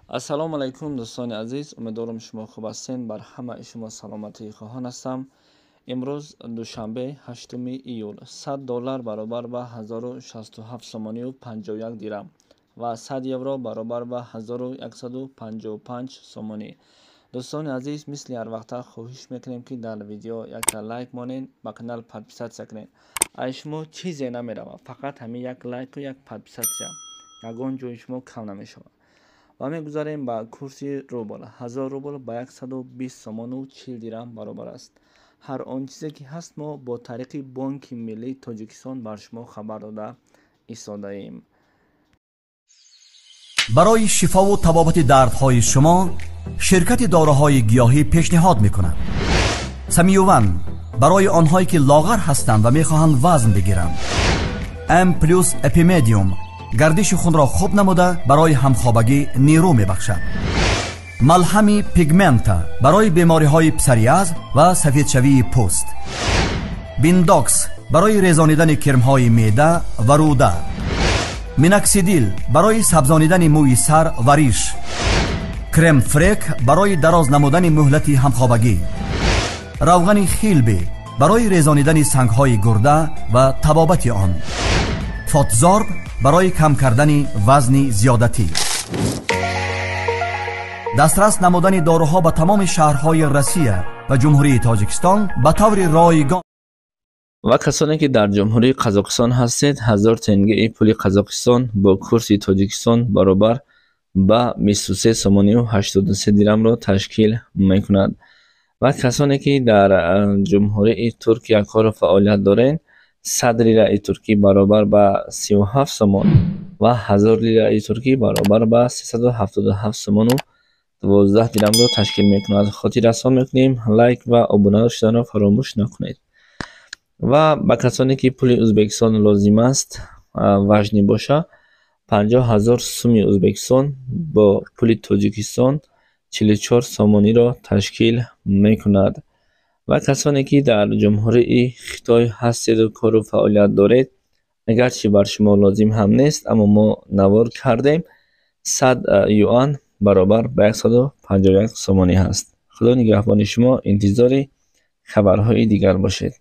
ассалому алайкум дӯстони азиз, умедворам шумо хуб ҳастед. бар ҳамаи шумо саломатии хоҳон ҳастам. имрӯз душанбе 8 июл, $100 баробар ба 1067 сомонию 51 дирам ва 100 евро баробар ба 1155 сомонӣ. дӯстони азиз, мисли ҳар вақта хоҳиш мекунем ки дар видео якта лайк монед, ба канал подписатсия кунед. аз шумо чизе намеравад, фақат ҳамин як лайку як подписатсия, ягон ҷои шумо кам намешавад. ва мегузарем ба курси рубл. 1000 рубл ба 120 сомону 40 дирам баробар аст. ҳар он чизе ки ҳаст мо бо тариқи Бонки Миллии Тоҷикистон бар шумо хабар дода истодаем. برای شفا و تبابت دردهای شما شرکت داروهای گیاهی پیشنهاد میکند. سمیوون برای آنهایی که لاغر هستند و میخواهند وزن بگیرند. ام پلوس اپیمدیوم گردش خون را خوب نموده برای همخوابگی نیرو میبخشد. ملهم پیگمنتا برای بیماری های پسریاز و سفید شوی پوست. بینداکس برای ریزانیدن کرم های معده و روده. میناکسیدیل برای سبزانیدن موی سر و ریش. کرم فریک برای دراز نمودن مهلت همخوابگی. روغن خیلبی برای ریزانیدن سنگ های گرده و تبابت آن. فاتزارب برای کم کردن وزن زیادتی. دسترس نمودن داروها به تمام شهرهای روسیه و جمهوری تاجیکستان به طور رایگان. و کسانی که در جمهوری قزاقستان هستید، 1000 تنگه پول قزاقستان با کورس تاجیکستان برابر با 23 سومانی و 83 دیرم را تشکیل میکند. و کسانی که در جمهوری ترکیه کار و فعالیت دارند، 100 لیره ترکی برابر با 37 سومن و 1000 لیره ترکی برابر با 377 سومن و 12 دیرم را تشکیل میکند. خاطر رسان میکنیم لایک و ابونه شدن را فراموش نکنید. و با کسانی که پول ازبکستان لازم است وزنی باشه، 50,000 سومی ازبکستان با پول تاجیکستان 44 سومانی را تشکیل میکند. و کسانی که در جمهوری خیتای هستید و کار و فعالیت دارید، اگرچه بر شما لازم هم نیست اما ما نوار کردیم، 100 یوان برابر به 151 سومانی هست. خدا نگهبان شما. انتظار خبرهای دیگر باشید.